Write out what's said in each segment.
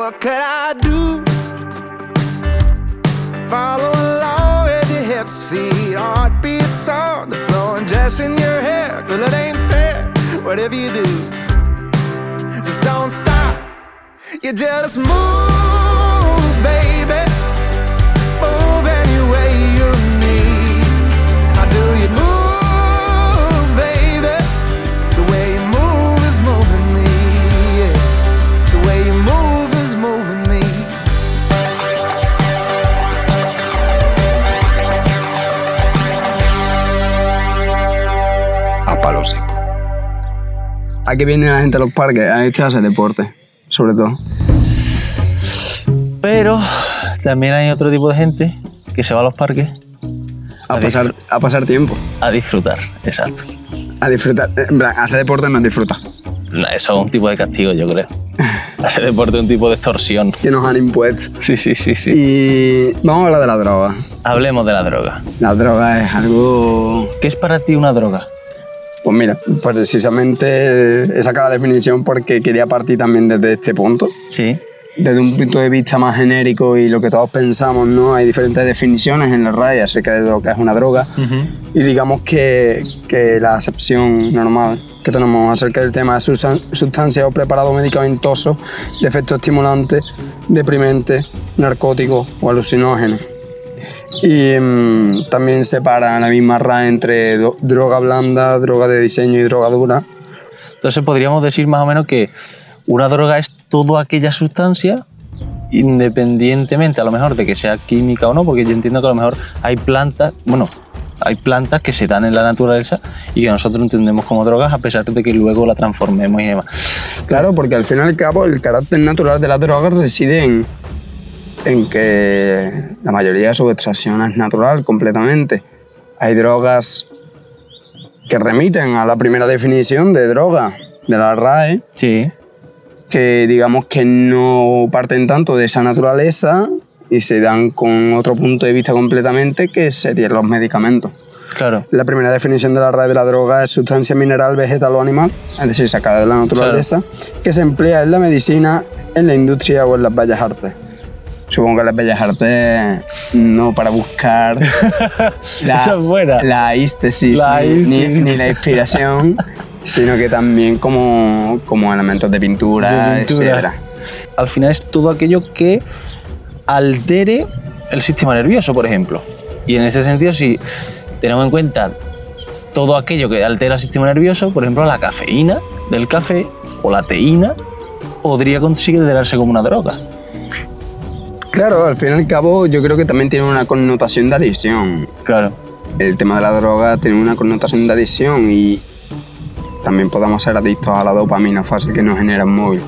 what could I do? Follow along with your hips, feet, heartbeats on the floor, and just in your head. Well, it ain't fair, whatever you do, just don't stop. You just move, baby. Move any way you need. How do you move, baby? The way you move is moving me, yeah. The way you move is moving me. A palo seco. ¿A qué viene la gente a los parques? A este a hacer deporte, sobre todo. Pero también hay otro tipo de gente que se va a los parques A pasar tiempo. a disfrutar, exacto. A disfrutar. En plan, hacer deporte no es disfrutar. No, eso es un tipo de castigo, yo creo. Hacer deporte es un tipo de extorsión. Que nos han impuesto. Sí. Y vamos a hablar de la droga. Hablemos de la droga. La droga es algo... ¿Qué es para ti una droga? Pues mira, precisamente he sacado la definición porque quería partir también desde este punto. Sí. Desde un punto de vista más genérico y lo que todos pensamos, ¿no? Hay diferentes definiciones en la RAE acerca de lo que es una droga. Y digamos que la acepción normal que tenemos acerca del tema es sustancia o preparado medicamentoso de efecto estimulante, deprimente, narcótico o alucinógeno. Y también separa la misma RAE entre droga blanda, droga de diseño y droga dura. Entonces podríamos decir más o menos que una droga es toda aquella sustancia, independientemente a lo mejor de que sea química o no, porque yo entiendo que a lo mejor hay plantas que se dan en la naturaleza y que nosotros entendemos como drogas a pesar de que luego la transformemos y demás. Claro, porque al fin y al cabo el carácter natural de las drogas reside en que la mayoría de su extracción es natural completamente. Hay drogas que remiten a la primera definición de droga de la RAE, Sí. que digamos que no parten tanto de esa naturaleza y se dan con otro punto de vista completamente, que serían los medicamentos. Claro. La primera definición de la RAE de la droga es sustancia mineral, vegetal o animal, es decir, sacada de la naturaleza, que se emplea en la medicina, en la industria o en las bellas artes. Supongo que en las bellas artes no para buscar Esa es buena. la éxtasis ni la inspiración, sino que también como elementos de pintura, etc. Al final es todo aquello que altere el sistema nervioso, por ejemplo. Y en este sentido, si tenemos en cuenta todo aquello que altera el sistema nervioso, por ejemplo, la cafeína del café o la teína, podría considerarse como una droga. Claro, al fin y al cabo yo creo que también tiene una connotación de adicción. Claro. El tema de la droga tiene una connotación de adicción y también podemos ser adictos a la dopamina fácil que nos genera el móvil.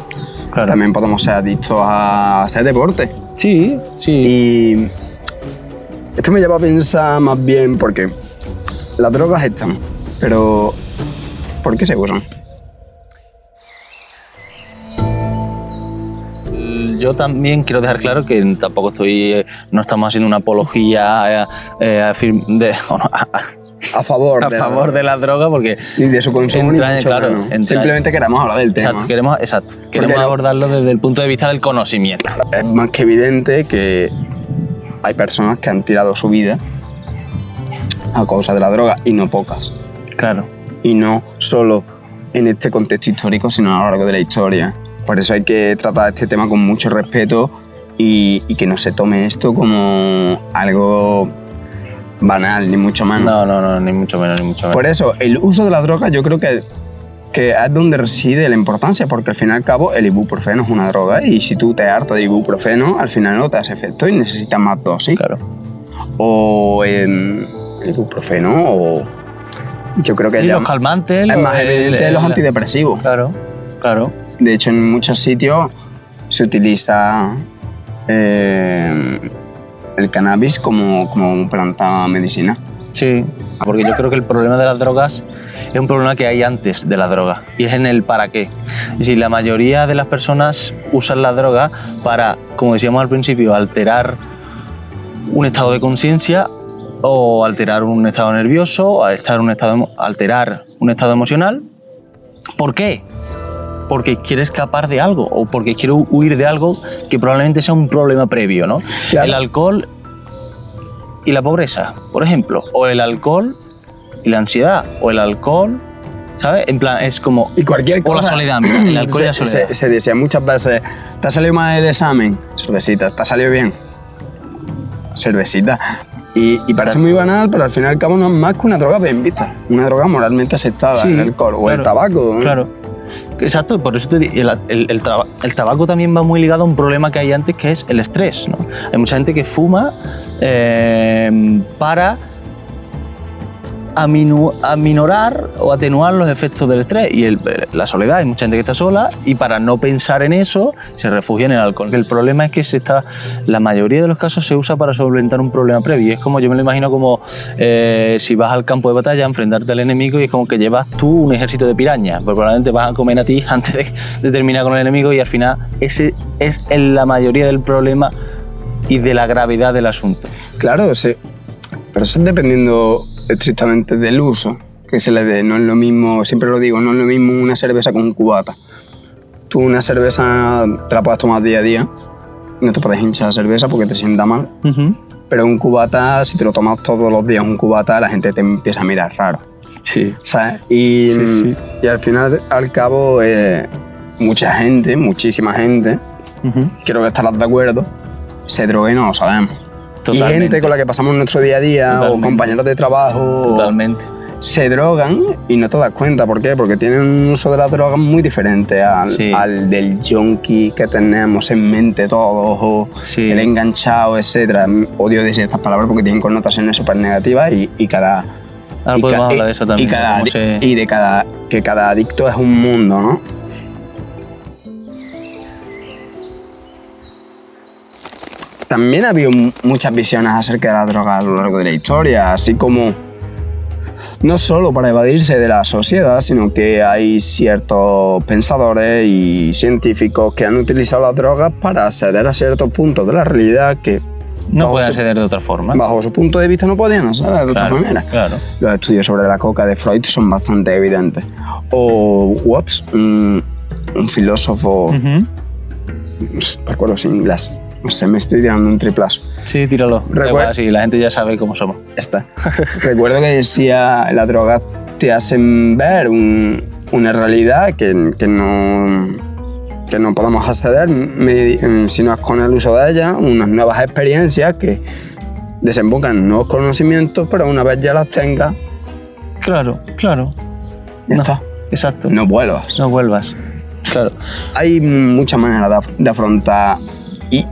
Claro. También podemos ser adictos a hacer deporte. Sí. Y esto me lleva a pensar más bien porque las drogas están, pero ¿por qué se usan? Yo también quiero dejar claro que tampoco no estamos haciendo una apología a favor de la droga, porque Ni de su consumo ni mucho menos. Simplemente queremos hablar del tema. Queremos abordarlo desde el punto de vista del conocimiento. Es más que evidente que hay personas que han tirado su vida a causa de la droga, y no pocas. Claro. Y no solo en este contexto histórico, sino a lo largo de la historia. Por eso hay que tratar este tema con mucho respeto y que no se tome esto como algo banal, ni mucho menos. No, ni mucho menos. Por eso, el uso de la droga yo creo que es donde reside la importancia, porque al fin y al cabo el ibuprofeno es una droga y si tú te hartas de ibuprofeno, al final no te hace efecto y necesitas más dosis. Claro. O el ibuprofeno o... Yo creo que y los calmantes. Es más evidente los antidepresivos. Claro. De hecho, en muchos sitios se utiliza el cannabis como planta medicinal. Sí, porque yo creo que el problema de las drogas es un problema que hay antes de la droga, y es en el para qué. Es decir, la mayoría de las personas usan la droga para, como decíamos al principio, alterar un estado de conciencia o alterar un estado nervioso, alterar un estado emocional. ¿Por qué? porque quiere escapar de algo o porque quiere huir de algo que probablemente sea un problema previo, ¿no? Claro. El alcohol y la pobreza, por ejemplo, o el alcohol y la ansiedad, o el alcohol, ¿sabes? En plan, es como... Y cualquier cosa. O la soledad, mira, el alcohol y la soledad. Se decía muchas veces, ¿te ha salido mal el examen? Cervecita. ¿Te ha salido bien? Cervecita. Y parece muy banal, pero al fin y al cabo no es más que una droga bien vista. Una droga moralmente aceptada, Sí, el alcohol o claro, el tabaco. Claro. Exacto, por eso te digo, el tabaco también va muy ligado a un problema que hay antes, que es el estrés, ¿no? Hay mucha gente que fuma para aminorar o atenuar los efectos del estrés y la soledad. Hay mucha gente que está sola y para no pensar en eso se refugia en el alcohol. El problema es que la mayoría de los casos se usa para solventar un problema previo. Y es como, yo me lo imagino como si vas al campo de batalla a enfrentarte al enemigo y es como que llevas tú un ejército de pirañas, porque probablemente vas a comer a ti antes de terminar con el enemigo y al final ese es la mayoría del problema y de la gravedad del asunto. Claro, sí. Pero eso es dependiendo estrictamente del uso que se le dé. No es lo mismo, siempre lo digo, no es lo mismo una cerveza con un cubata. Tú una cerveza te la puedes tomar día a día, no te puedes hinchar la cerveza porque te sienta mal. Uh-huh. Pero un cubata, si te lo tomas todos los días un cubata, la gente te empieza a mirar raro. Sí. ¿Sabes? Y al final, al cabo, mucha gente, muchísima gente, Uh-huh. creo que estarás de acuerdo, se droga y no lo sabemos. Totalmente. Y gente con la que pasamos nuestro día a día, Totalmente. o compañeros de trabajo, Totalmente. se drogan y no te das cuenta. ¿Por qué? Porque tienen un uso de las drogas muy diferente al del junkie que tenemos en mente todos, o el enganchado, etc. Odio decir estas palabras porque tienen connotaciones súper negativas y cada... Ahora podemos hablar de eso también. Que cada adicto es un mundo, ¿no? También ha habido muchas visiones acerca de la droga a lo largo de la historia, así como no solo para evadirse de la sociedad, sino que hay ciertos pensadores y científicos que han utilizado las drogas para acceder a ciertos puntos de la realidad que no pueden acceder de otra forma. Bajo su punto de vista no podían acceder de otra manera. Claro. Los estudios sobre la coca de Freud son bastante evidentes. O Watts, un filósofo, Uh-huh. recuerdo sin inglés. No sé, me estoy tirando un triplazo. Sí, tíralo. Sí, la gente ya sabe cómo somos. Está. Recuerdo que decía, las drogas te hacen ver una realidad que no podemos acceder si no es con el uso de ellas, unas nuevas experiencias que desembocan en nuevos conocimientos, pero una vez ya las tengas... Claro. Ya está. Exacto. No vuelvas. No vuelvas. Claro. Hay muchas maneras de afrontar y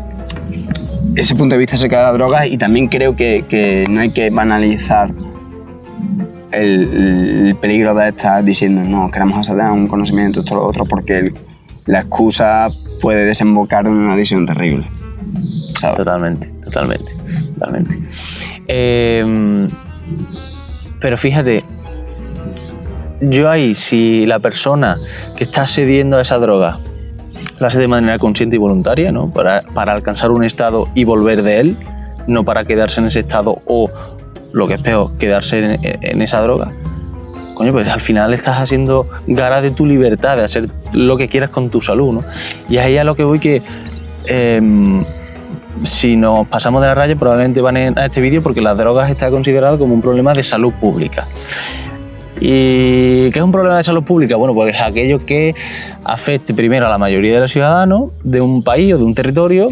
ese punto de vista acerca de las drogas, y también creo que no hay que banalizar el peligro de estar diciendo no, queremos acceder a un conocimiento, esto lo otro, porque la excusa puede desembocar en una adicción terrible, ¿sabes? Totalmente. Pero fíjate, yo ahí, si la persona que está cediendo a esa droga la hace de manera consciente y voluntaria, ¿no? Para alcanzar un estado y volver de él, no para quedarse en ese estado o, lo que es peor, quedarse en esa droga. Coño, pues al final estás haciendo gala de tu libertad, de hacer lo que quieras con tu salud, ¿no? Y es ahí a lo que voy, que si nos pasamos de la raya probablemente van a este vídeo porque las drogas está considerado como un problema de salud pública. ¿Y qué es un problema de salud pública? Bueno, pues es aquello que afecte primero a la mayoría de los ciudadanos de un país o de un territorio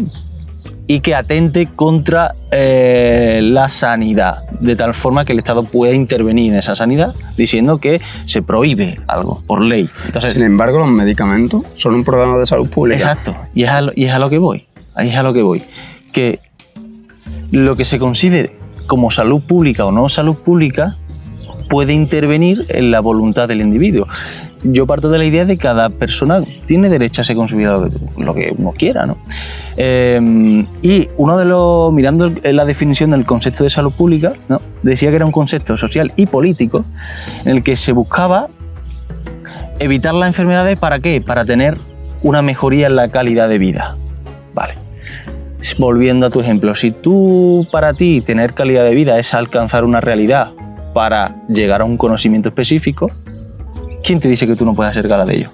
y que atente contra la sanidad, de tal forma que el Estado pueda intervenir en esa sanidad diciendo que se prohíbe algo por ley. Entonces, sin embargo, los medicamentos son un problema de salud pública. Exacto, y es a lo que voy. Ahí es a lo que voy. Que lo que se considere como salud pública o no salud pública puede intervenir en la voluntad del individuo. Yo parto de la idea de que cada persona tiene derecho a ser consumida lo que uno quiera, ¿no? Y uno de los, mirando la definición del concepto de salud pública, ¿no? Decía que era un concepto social y político en el que se buscaba evitar las enfermedades. ¿Para qué? Para tener una mejoría en la calidad de vida. Vale. Volviendo a tu ejemplo, si tú, para ti, tener calidad de vida es alcanzar una realidad para llegar a un conocimiento específico, ¿quién te dice que tú no puedes hacer gala de ello?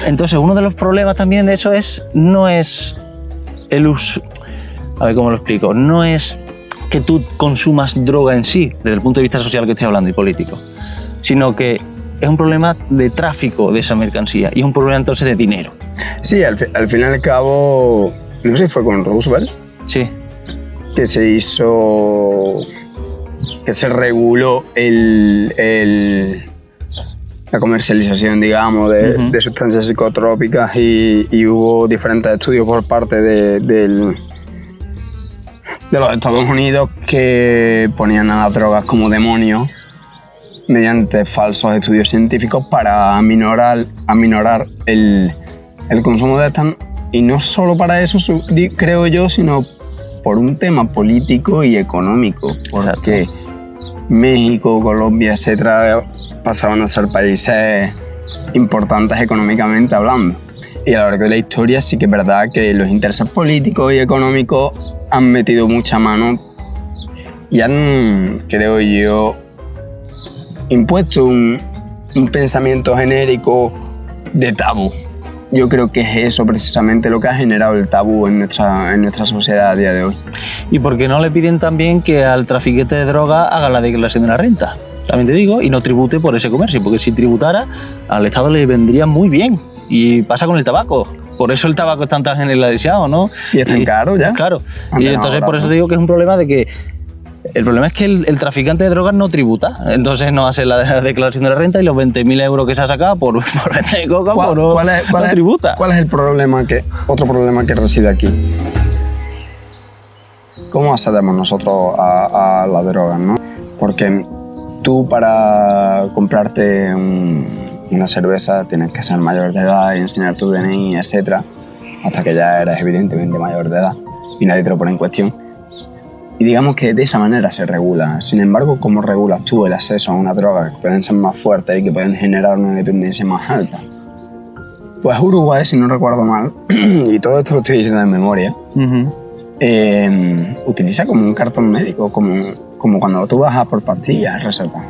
Entonces, uno de los problemas también de eso no es el uso. A ver cómo lo explico. No es que tú consumas droga en sí, desde el punto de vista social que estoy hablando y político, sino que es un problema de tráfico de esa mercancía y es un problema entonces de dinero. Sí, al fin y al cabo, no sé si fue con Roosevelt, Sí. que se reguló la comercialización, digamos, de sustancias psicotrópicas y hubo diferentes estudios por parte de los Estados Unidos que ponían a las drogas como demonios mediante falsos estudios científicos para aminorar el consumo de estas, y no solo para eso, creo yo, sino por un tema político y económico, porque México, Colombia, etcétera, pasaban a ser países importantes económicamente hablando. Y a lo largo de la historia sí que es verdad que los intereses políticos y económicos han metido mucha mano y han, creo yo, impuesto un pensamiento genérico de tabú. Yo creo que es eso precisamente lo que ha generado el tabú en nuestra sociedad a día de hoy. ¿Y por qué no le piden también que al trafiquete de droga haga la declaración de la renta? También te digo, y no tribute por ese comercio, porque si tributara, al Estado le vendría muy bien. Y pasa con el tabaco. Por eso el tabaco está tan generalizado, ¿no? Y es tan caro ya. Claro. Y entonces por eso te digo que es un problema de que el problema es que el traficante de drogas no tributa, entonces no hace la declaración de la renta y los 20.000 euros que se ha sacado por vender coca no tributa. ¿Cuál es el problema otro problema que reside aquí? ¿Cómo accedemos nosotros a la droga, no? Porque tú para comprarte una cerveza tienes que ser mayor de edad y enseñar tu DNI, etc. Hasta que ya eres evidentemente mayor de edad y nadie te lo pone en cuestión. Y digamos que de esa manera se regula. Sin embargo, ¿cómo regulas tú el acceso a una droga que pueden ser más fuertes y que pueden generar una dependencia más alta? Pues Uruguay, si no recuerdo mal, y todo esto lo estoy diciendo de memoria, utiliza como un cartón médico, como cuando tú vas a por pastillas, receta.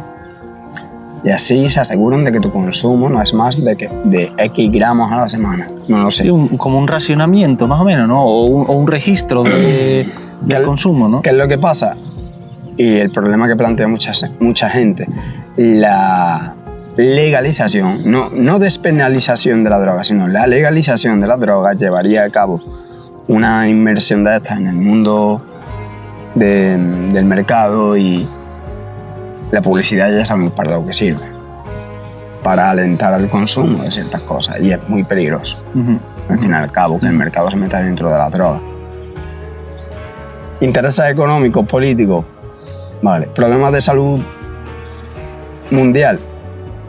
Y así se aseguran de que tu consumo no es más de X gramos a la semana. No lo sé. Sí, como un racionamiento, más o menos, ¿no? O un registro del consumo, ¿no? ¿Qué es lo que pasa? Y el problema que plantea mucha gente, la legalización, no despenalización de la droga, sino la legalización de la droga llevaría a cabo una inmersión de estas en el mundo del mercado, y la publicidad ya sabemos para lo que sirve, para alentar al consumo de ciertas cosas, y es muy peligroso, al fin y al cabo, que el mercado se meta dentro de la droga. Intereses económicos, políticos, vale. Problemas de salud mundial,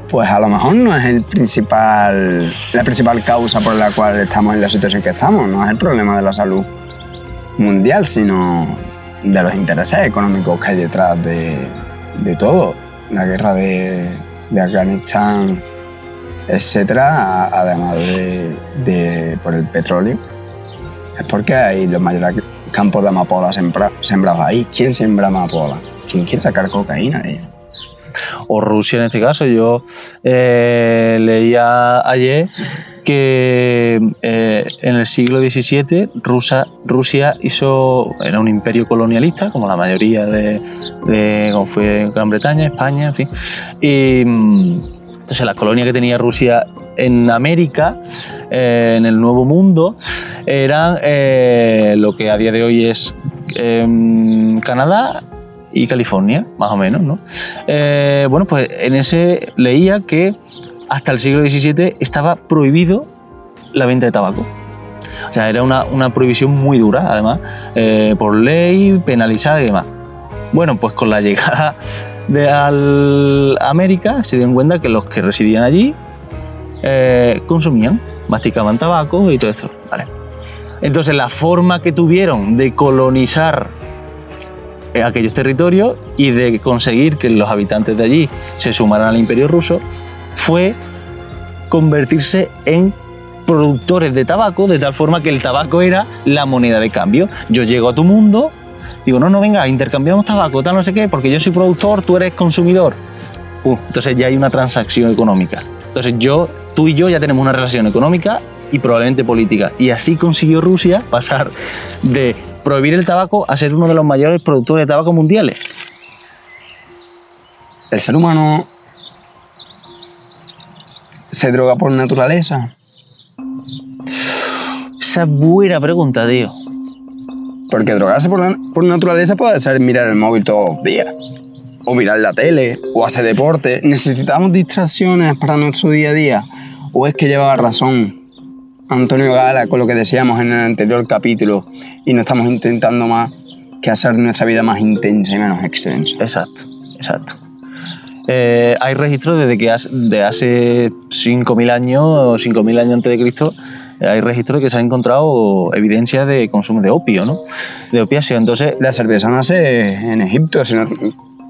pues a lo mejor no es la principal causa por la cual estamos en la situación que estamos, no es el problema de la salud mundial, sino de los intereses económicos que hay detrás de todo. La guerra de Afganistán, etcétera, además de por el petróleo, es porque hay los mayores campos de amapola sembrados ahí. ¿Quién siembra amapola? ¿Quién quiere sacar cocaína de ella? O Rusia en este caso. Yo leía ayer que en el siglo XVII Rusia era un imperio colonialista, como la mayoría como fue Gran Bretaña, España, en fin. Y entonces las colonias que tenía Rusia en América, en el Nuevo Mundo, eran lo que a día de hoy es Canadá y California, más o menos, ¿no? Bueno, pues en ese leía que hasta el siglo XVII estaba prohibido la venta de tabaco. O sea, era una prohibición muy dura, además, por ley, penalizada y demás. Bueno, pues con la llegada de América se dieron cuenta que los que residían allí consumían, masticaban tabaco y todo eso, ¿vale? Entonces la forma que tuvieron de colonizar aquellos territorios y de conseguir que los habitantes de allí se sumaran al Imperio Ruso fue convertirse en productores de tabaco, de tal forma que el tabaco era la moneda de cambio. Yo llego a tu mundo, digo, no, venga, intercambiamos tabaco, tal, no sé qué, porque yo soy productor, tú eres consumidor. Entonces ya hay una transacción económica. Entonces tú y yo ya tenemos una relación económica y probablemente política. Y así consiguió Rusia pasar de prohibir el tabaco a ser uno de los mayores productores de tabaco mundiales. ¿El ser humano se droga por naturaleza? Esa es buena pregunta, tío. Porque drogarse por naturaleza puede ser mirar el móvil todos los días, o mirar la tele, o hacer deporte. ¿Necesitamos distracciones para nuestro día a día? ¿O es que llevaba razón Antonio Gala con lo que decíamos en el anterior capítulo y no estamos intentando más que hacer nuestra vida más intensa y menos extensa? Exacto. Hay registros de hace 5.000 años o 5.000 años antes de Cristo. Hay registros de que se ha encontrado evidencia de consumo de opio, ¿no? De opiáceo. Entonces, la cerveza nace en Egipto, si no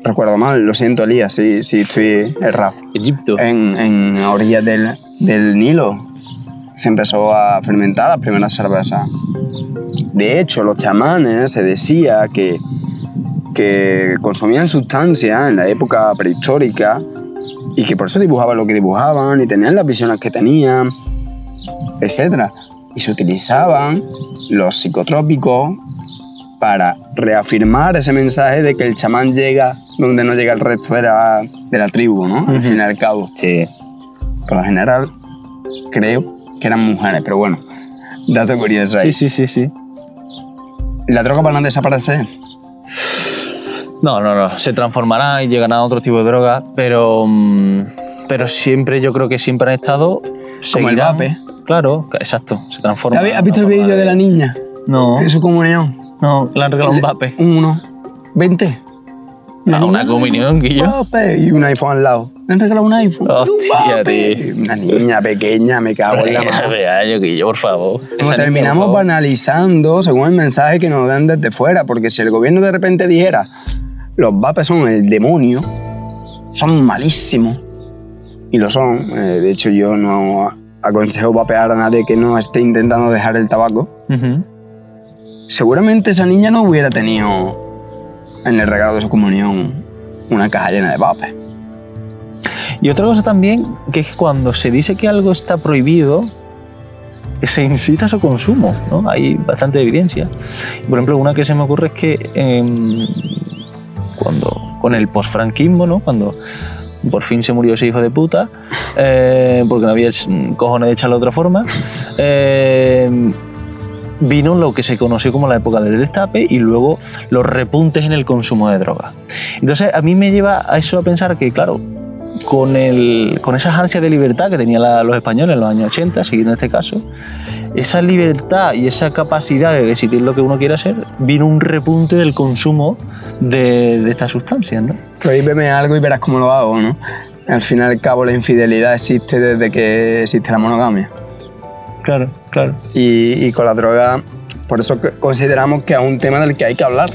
recuerdo mal. Lo siento, Elías, si estoy errado. Egipto. En orillas del Nilo se empezó a fermentar la primera cerveza. De hecho, los chamanes se decía que consumían sustancias en la época prehistórica y que por eso dibujaban lo que dibujaban y tenían las visiones que tenían, etc. Y se utilizaban los psicotrópicos para reafirmar ese mensaje de que el chamán llega donde no llega el resto de la tribu, ¿no? Al fin y al cabo. Sí. Por lo general, creo que eran mujeres, pero bueno, dato curioso ahí. Sí. ¿La droga van a desaparecer? No. Se transformará y llegará a otro tipo de droga, pero siempre, yo creo que siempre han estado. Como el vape. Claro, exacto, se transforma. ¿Has visto el vídeo de la niña? No. De su comunión. No, le han regalado un vape. 20. Una comunión, Guillo. Vape. Y un iPhone al lado. Le han regalado un iPhone. Hostia, tío. Una niña pequeña, me cago en la mano. Guillo, por favor. Como terminamos banalizando según el mensaje que nos dan desde fuera, porque si el gobierno de repente dijera los vapes son el demonio, son malísimos, y lo son. De hecho, yo no aconsejo vapear a nadie que no esté intentando dejar el tabaco. Seguramente esa niña no hubiera tenido en el regalo de su comunión una caja llena de vapes. Y otra cosa también, que es que cuando se dice que algo está prohibido, se incita a su consumo, ¿no? Hay bastante evidencia. Por ejemplo, una que se me ocurre es que con el posfranquismo, ¿no? Cuando por fin se murió ese hijo de puta, porque no había cojones de echarlo de otra forma, vino lo que se conoció como la época del destape y luego los repuntes en el consumo de drogas. Entonces a mí me lleva a eso a pensar que, claro, con esas ansias de libertad que tenían los españoles en los años 80, siguiendo este caso, esa libertad y esa capacidad de decidir lo que uno quiere hacer, vino un repunte del consumo de estas sustancias, ¿no? Prohíbeme algo y verás cómo lo hago, ¿no? Al fin y al cabo la infidelidad existe desde que existe la monogamia. Claro. Y con la droga, por eso consideramos que es un tema del que hay que hablar.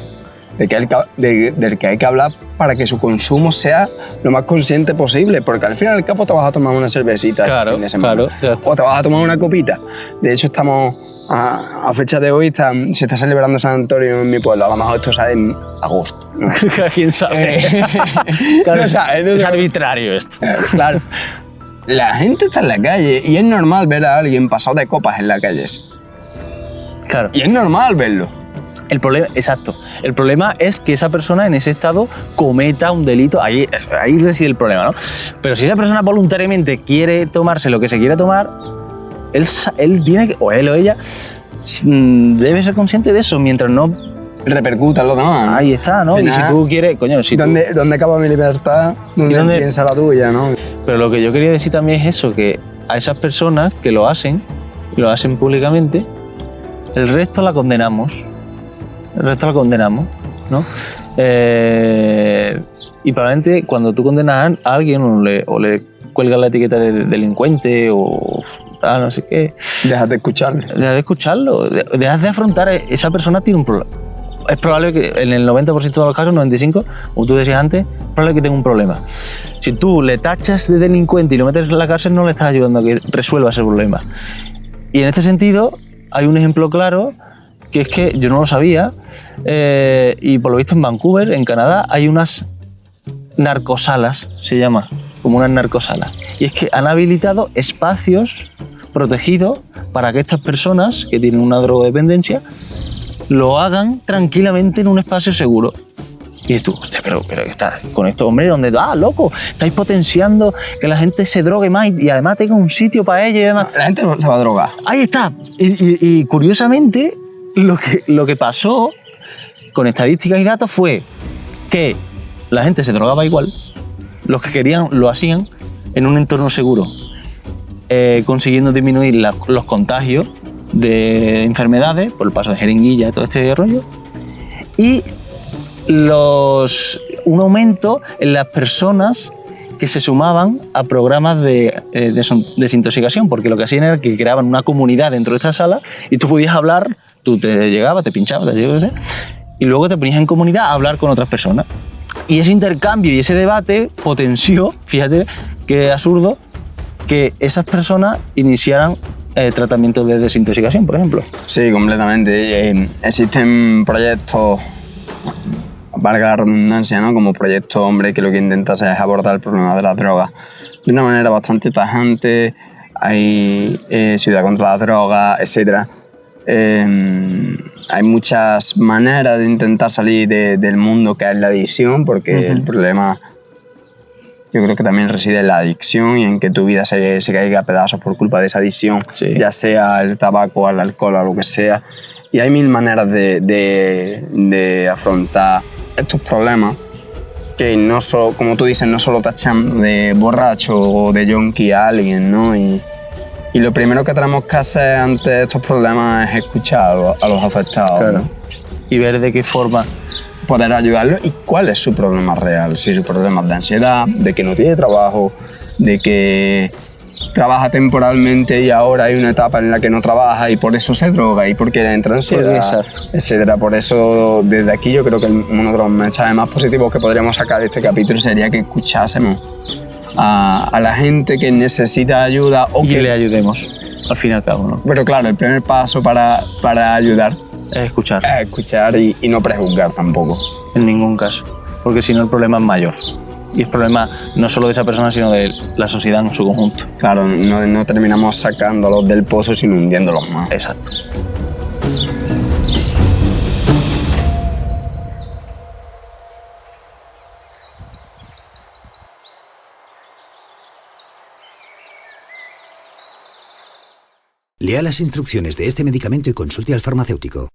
Del que hay que hablar para que su consumo sea lo más consciente posible, porque al fin y al cabo te vas a tomar una cervecita el fin de semana, o te vas a tomar una copita. De hecho, estamos a fecha de hoy se está celebrando San Antonio en mi pueblo. A lo mejor esto sale en agosto, ¿no? ¿Quién sabe? Claro, es arbitrario esto. Claro. La gente está en la calle y es normal ver a alguien pasado de copas en la calle. Claro. Y es normal verlo. El problema es que esa persona en ese estado cometa un delito. Ahí reside el problema, ¿no? Pero si esa persona voluntariamente quiere tomarse lo que se quiera tomar, él tiene que, o él o ella, debe ser consciente de eso, mientras no repercuta en los demás, ¿no? Ahí está, ¿no? Final, y si tú quieres, coño, si ¿Dónde acaba mi libertad? ¿Dónde piensa la tuya, no? Pero lo que yo quería decir también es eso, que a esas personas que lo hacen públicamente, el resto la condenamos. ¿No? Y probablemente cuando tú condenas a alguien o le cuelgas la etiqueta de delincuente o tal, no sé qué, dejas de escucharlo. Dejas de afrontar. Esa persona tiene un problema. Es probable que en el 90% de los casos, 95%, como tú decías antes, es probable que tenga un problema. Si tú le tachas de delincuente y lo metes en la cárcel, no le estás ayudando a que resuelva ese problema. Y en este sentido, hay un ejemplo claro, que es que yo no lo sabía, y por lo visto en Vancouver, en Canadá, hay unas narcosalas, se llama, como unas narcosalas. Y es que han habilitado espacios protegidos para que estas personas que tienen una drogodependencia lo hagan tranquilamente en un espacio seguro. Y dices tú, hostia, pero está con estos hombres donde, loco, estáis potenciando que la gente se drogue más y además tenga un sitio para ello y demás. La gente no se va a drogar. Ahí está. Y curiosamente, lo que pasó con estadísticas y datos fue que la gente se drogaba igual, los que querían lo hacían en un entorno seguro, consiguiendo disminuir los contagios de enfermedades por el paso de jeringuilla y todo este rollo, y un aumento en las personas que se sumaban a programas de desintoxicación, porque lo que hacían era que creaban una comunidad dentro de esta sala y tú podías hablar, tú te llegabas, te pinchabas, y luego te ponías en comunidad a hablar con otras personas. Y ese intercambio y ese debate potenció, fíjate qué absurdo, que esas personas iniciaran tratamientos de desintoxicación, por ejemplo. Sí, completamente. Existen proyectos, valga la redundancia, ¿no? Como Proyecto Hombre, que lo que intenta es abordar el problema de las drogas de una manera bastante tajante. Hay Ciudad contra las Drogas, etc. Hay muchas maneras de intentar salir del mundo que es la adicción, porque el problema yo creo que también reside en la adicción y en que tu vida se caiga a pedazos por culpa de esa adicción, ya sea el tabaco, al alcohol, o lo que sea. Y hay mil maneras de afrontar estos problemas que no solo, como tú dices, no solo tachan de borracho o de junkie a alguien, ¿no? Y lo primero que tenemos que hacer ante estos problemas es escuchar a los afectados, claro, ¿no? Y ver de qué forma poder ayudarlos y cuál es su problema real. Si su problema es de ansiedad, de que no tiene trabajo, de que trabaja temporalmente y ahora hay una etapa en la que no trabaja y por eso se droga y porque entra en ansiedad, etc. Por eso, desde aquí yo creo que uno de los mensajes más positivos que podríamos sacar de este capítulo sería que escuchásemos a la gente que necesita ayuda o y que le ayudemos, al fin y al cabo, ¿no? Pero claro, el primer paso para ayudar es escuchar. Es escuchar y no prejuzgar tampoco. En ningún caso, porque si no el problema es mayor. Y es problema no solo de esa persona, sino de la sociedad en su conjunto. Claro, no terminamos sacándolos del pozo, sino hundiéndolos más. Exacto. Lea las instrucciones de este medicamento y consulte al farmacéutico.